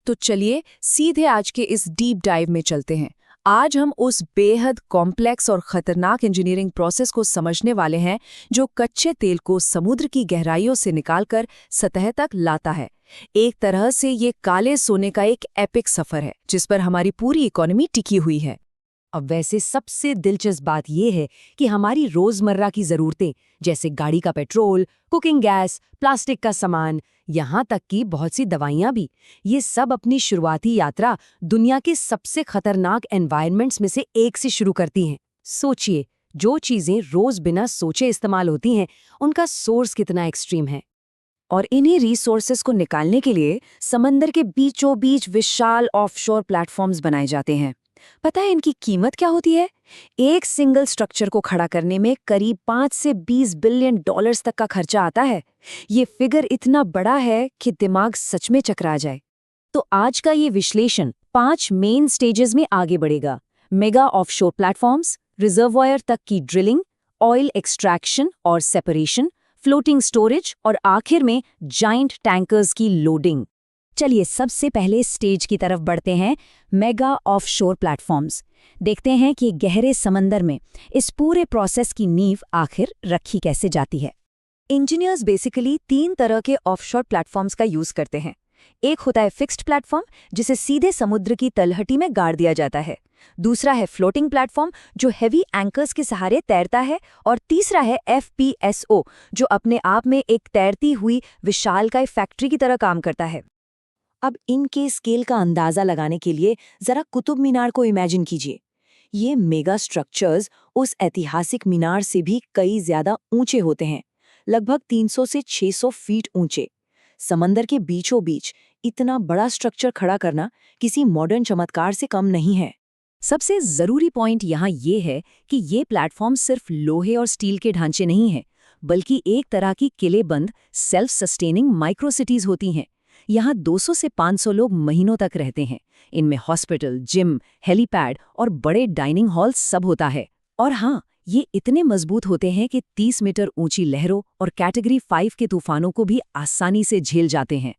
तो चलिए सीधे आज के इस डीप डाइव में चलते हैं। आज हम उस बेहद कॉम्प्लेक्स और खतरनाक इंजीनियरिंग प्रोसेस को समझने वाले हैं जो कच्चे तेल को समुद्र की गहराइयों से निकालकर सतह तक लाता है। एक तरह से ये काले सोने का एक एपिक सफर है जिस पर हमारी पूरी इकोनॉमी टिकी हुई है। अब वैसे सबसे दिलचस्प बात यह है कि हमारी रोजमर्रा की जरूरतें जैसे गाड़ी का पेट्रोल, कुकिंग गैस, प्लास्टिक का सामान, यहाँ तक कि बहुत सी दवाइयाँ भी, ये सब अपनी शुरुआती यात्रा दुनिया के सबसे खतरनाक एनवायरनमेंट्स में से एक से शुरू करती हैं। सोचिए, जो चीज़ें रोज बिना सोचे इस्तेमाल होती हैं, उनका सोर्स कितना एक्सट्रीम है। और इन्हीं रिसोर्सेज को निकालने के लिए समंदर के बीचों बीच विशाल ऑफशोर प्लेटफॉर्म्स बनाए जाते हैं। पता है इनकी कीमत क्या होती है? एक सिंगल स्ट्रक्चर को खड़ा करने में करीब 5 से 20 बिलियन डॉलर्स तक का खर्चा आता है। ये फिगर इतना बड़ा है कि दिमाग सच में चकरा जाए। तो आज का ये विश्लेषण 5 मेन स्टेजेस में आगे बढ़ेगा। मेगा ऑफशोर प्लेटफॉर्म्स, रिजर्वॉयर तक की ड्रिलिंग, ऑयल एक्सट्रैक्शन और सेपरेशन, फ्लोटिंग स्टोरेज और आखिर में जाइंट टैंकर्स की लोडिंग। चलिए सबसे पहले स्टेज की तरफ बढ़ते हैं, मेगा ऑफशोर प्लेटफॉर्म्स। देखते हैं कि गहरे समंदर में इस पूरे प्रोसेस की नींव आखिर रखी कैसे जाती है। इंजीनियर्स बेसिकली 3 तरह के ऑफशोर प्लेटफॉर्म्स का यूज करते हैं। एक होता है फिक्स्ड प्लेटफॉर्म, जिसे सीधे समुद्र की तलहटी में गाड़ दिया जाता है। दूसरा है फ्लोटिंग प्लेटफॉर्म, जो हेवी एंकर्स के सहारे तैरता है। और तीसरा है FPSO, जो अपने आप में एक तैरती हुई विशालकाय फैक्ट्री की तरह काम करता है। अब इनके स्केल का अंदाजा लगाने के लिए जरा कुतुब मीनार को इमेजिन कीजिए। ये मेगा स्ट्रक्चर्स उस ऐतिहासिक मीनार से भी कई ज्यादा ऊंचे होते हैं, लगभग 300 से 600 फीट ऊंचे। समंदर के बीचों बीच इतना बड़ा स्ट्रक्चर खड़ा करना किसी मॉडर्न चमत्कार से कम नहीं है। सबसे जरूरी पॉइंट यहाँ ये है कि ये प्लेटफॉर्म सिर्फ लोहे और स्टील के ढांचे नहीं हैं, बल्कि एक तरह की किलेबंद सेल्फ सस्टेनिंग माइक्रो सिटीज होती हैं। यहाँ 200 से 500 लोग महीनों तक रहते हैं। इनमें हॉस्पिटल, जिम, हेलीपैड और बड़े डाइनिंग हॉल सब होता है। और हाँ, ये इतने मजबूत होते हैं कि 30 मीटर ऊंची लहरों और कैटेगरी 5 के तूफानों को भी आसानी से झेल जाते हैं।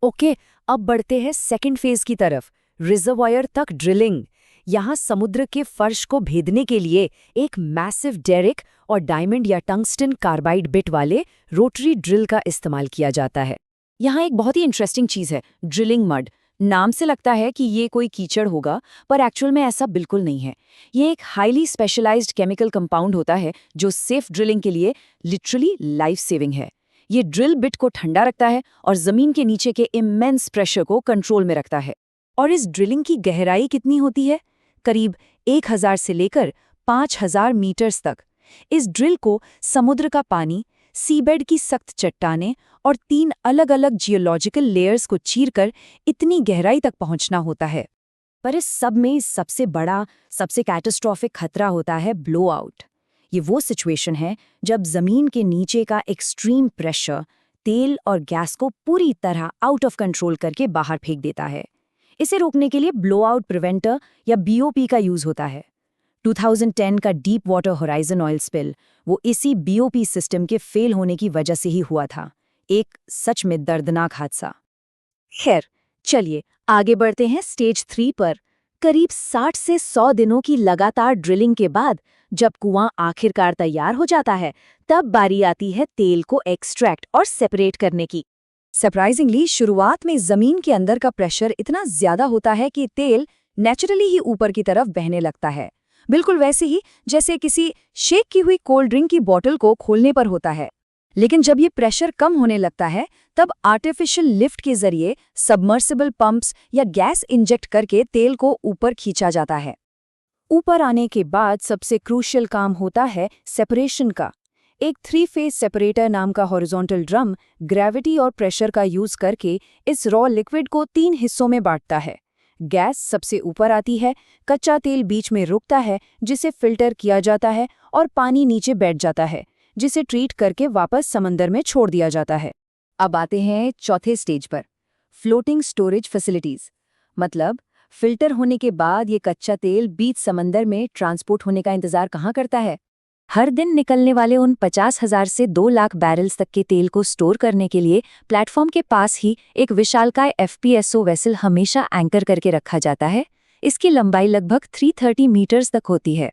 ओके, अब बढ़ते हैं सेकंड फेज की तरफ, रिजर्वॉयर तक ड्रिलिंग। यहाँ समुद्र के फर्श को भेदने के लिए एक मैसिव डेरिक और डायमंड या टंगस्टन कार्बाइड बिट वाले रोटरी ड्रिल का इस्तेमाल किया जाता है। यहाँ एक बहुत ही इंटरेस्टिंग चीज़ है, ड्रिलिंग मड। नाम से लगता है कि ये कोई कीचड़ होगा, पर एक्चुअल में ऐसा बिल्कुल नहीं है। ये एक हाईली स्पेशलाइज्ड केमिकल कंपाउंड होता है जो सेफ ड्रिलिंग के लिए लिटरली लाइफ सेविंग है। ये ड्रिल बिट को ठंडा रखता है और जमीन के नीचे के इमेंस प्रेशर को कंट्रोल में रखता है। और इस ड्रिलिंग की गहराई कितनी होती है? करीब 1000 से लेकर 5000 मीटर्स तक। इस ड्रिल को समुद्र का पानी, सीबेड की सख्त चट्टानें और 3 अलग-अलग जियोलॉजिकल लेयर्स को चीरकर इतनी गहराई तक पहुंचना होता है। पर इस सब में सबसे बड़ा, सबसे कैटास्ट्रॉफिक खतरा होता है ब्लोआउट। ये वो सिचुएशन है जब जमीन के नीचे का एक्सट्रीम प्रेशर तेल और गैस को पूरी तरह आउट ऑफ कंट्रोल करके बाहर फेंक देता है। इसे रोकने के लिए ब्लोआउट प्रिवेंटर या BOP का यूज होता है। 2010 का deep water horizon oil spill वो इसी BOP सिस्टम के फेल होने की वजह से ही हुआ था। एक सच में दर्दनाक हादसा। खैर, चलिए आगे बढ़ते हैं स्टेज 3 पर। करीब 60 से 100 दिनों की लगातार ड्रिलिंग के बाद जब कुआं आखिरकार तैयार हो जाता है, तब बारी आती है तेल को एक्सट्रैक्ट और सेपरेट करने की। सरप्राइजिंगली शुरुआत में जमीन के अंदर का प्रेशर इतना ज्यादा होता है कि तेल नेचुरली ही ऊपर की तरफ बहने लगता है, बिल्कुल वैसे ही जैसे किसी शेक की हुई कोल्ड ड्रिंक की बोतल को खोलने पर होता है। लेकिन जब ये प्रेशर कम होने लगता है, तब आर्टिफिशियल लिफ्ट के जरिए सबमर्सिबल पंप्स या गैस इंजेक्ट करके तेल को ऊपर खींचा जाता है। ऊपर आने के बाद सबसे क्रूशियल काम होता है सेपरेशन का। एक 3-फेज सेपरेटर नाम का हॉरिजॉन्टल ड्रम ग्रेविटी और प्रेशर का यूज करके इस रॉ लिक्विड को 3 हिस्सों में बांटता है। गैस सबसे ऊपर आती है, कच्चा तेल बीच में रुकता है जिसे फिल्टर किया जाता है, और पानी नीचे बैठ जाता है जिसे ट्रीट करके वापस समंदर में छोड़ दिया जाता है। अब आते हैं चौथे स्टेज पर, फ्लोटिंग स्टोरेज फैसिलिटीज। मतलब फिल्टर होने के बाद ये कच्चा तेल बीच समंदर में ट्रांसपोर्ट होने का इंतजार कहाँ करता है? हर दिन निकलने वाले उन 50,000 से 2 लाख बैरल्स तक के तेल को स्टोर करने के लिए प्लेटफॉर्म के पास ही एक विशालकाय एफपीएसओ वेसल हमेशा एंकर करके रखा जाता है। इसकी लंबाई लगभग 330 मीटर्स तक होती है।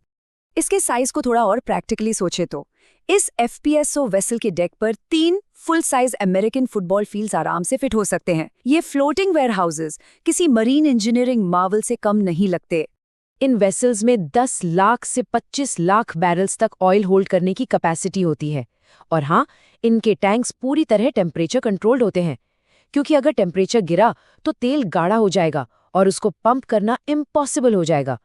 इसके साइज को थोड़ा और प्रैक्टिकली सोचे तो इस एफपीएसओ वेसल के डेक पर 3 full size American football fields आराम से फिट हो सकते हैं। ये फ्लोटिंग वेयरहाउसेस किसी मरीन इंजीनियरिंग मार्वल से कम नहीं लगते। इन वेसल्स में 10 लाख से 25 लाख बैरल्स तक ऑयल होल्ड करने की कैपेसिटी होती है। और हाँ, इनके टैंक्स पूरी तरह टेम्परेचर कंट्रोल्ड होते हैं, क्योंकि अगर टेम्परेचर गिरा तो तेल गाढ़ा हो जाएगा और उसको पंप करना इम्पॉसिबल हो जाएगा।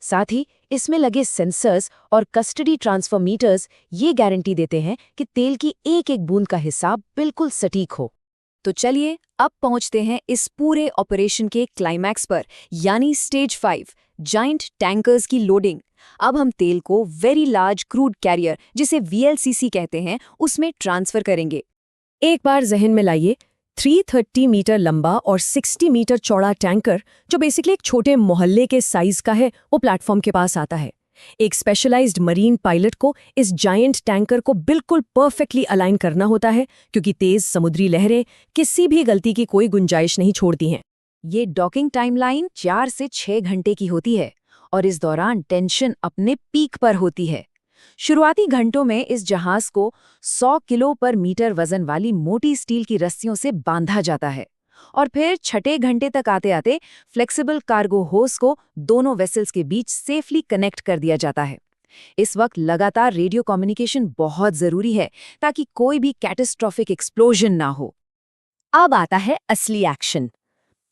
साथ ही इसमें लगे सेंसर्स और कस्टडी ट्रांसफर मीटर्स ये गारंटी देते हैं कि तेल की एक एक बूंद का हिसाब बिल्कुल सटीक हो। तो चलिए अब पहुंचते हैं इस पूरे ऑपरेशन के क्लाइमैक्स पर, यानी स्टेज 5, जाइंट टैंकर्स की लोडिंग। अब हम तेल को वेरी लार्ज क्रूड कैरियर, जिसे वीएलसीसी कहते हैं, उसमें ट्रांसफर करेंगे। एक बार जहन में लाइए, 330 मीटर लंबा और 60 मीटर चौड़ा टैंकर, जो बेसिकली एक छोटे मोहल्ले के साइज का है, वो प्लेटफॉर्म के पास आता है। एक स्पेशलाइज्ड मरीन पायलट को इस जायंट टैंकर को बिल्कुल परफेक्टली अलाइन करना होता है, क्योंकि तेज समुद्री लहरें किसी भी गलती की कोई गुंजाइश नहीं छोड़ती हैं। ये डॉकिंग टाइमलाइन 4 से 6 घंटे की होती है और इस दौरान टेंशन अपने पीक पर होती है। शुरुआती घंटों में इस जहाज को 100 किलो पर मीटर वजन वाली मोटी स्टील की रस्सियों से बांधा जाता है और फिर छठे घंटे तक आते आते फ्लेक्सिबल कार्गो होस को दोनों वेसल्स के बीच सेफली कनेक्ट कर दिया जाता है। इस वक्त लगातार रेडियो कम्युनिकेशन बहुत जरूरी है ताकि कोई भी कैटास्ट्रोफिक एक्सप्लोजन ना हो। अब आता है असली एक्शन।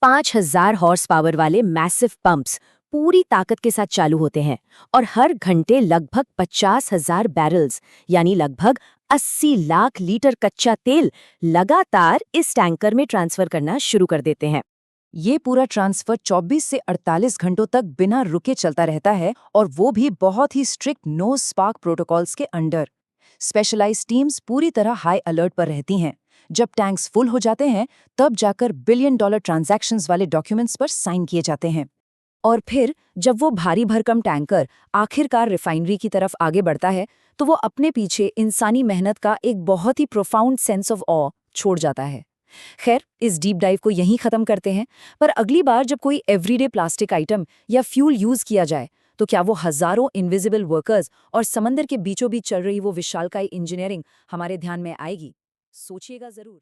5000 हॉर्स पावर वाले मैसिव पंप्स पूरी ताकत के साथ चालू होते हैं और हर घंटे लगभग 50,000 बैरल्स यानी लगभग 80 लाख लीटर कच्चा तेल लगातार इस टैंकर में ट्रांसफर करना शुरू कर देते हैं। ये पूरा ट्रांसफर 24 से 48 घंटों तक बिना रुके चलता रहता है, और वो भी बहुत ही स्ट्रिक्ट नो स्पार्क प्रोटोकॉल्स के अंडर। स्पेशलाइज्ड टीम्स पूरी तरह हाई अलर्ट पर रहती हैं। जब टैंक्स फुल हो जाते हैं तब जाकर $1 बिलियन ट्रांजैक्शंस वाले डॉक्यूमेंट्स पर साइन किए जाते हैं। और फिर जब वो भारी भरकम टैंकर आखिरकार रिफाइनरी की तरफ आगे बढ़ता है तो वो अपने पीछे इंसानी मेहनत का एक बहुत ही प्रोफाउंड सेंस ऑफ ऑ छोड़ जाता है। खैर, इस डीप डाइव को यहीं खत्म करते हैं, पर अगली बार जब कोई एवरीडे प्लास्टिक आइटम या फ्यूल यूज किया जाए तो क्या वो हजारों इनविजिबल वर्कर्स और समंदर के बीचों बीच चल रही वो विशालकाय इंजीनियरिंग हमारे ध्यान में आएगी? सोचिएगा जरूर।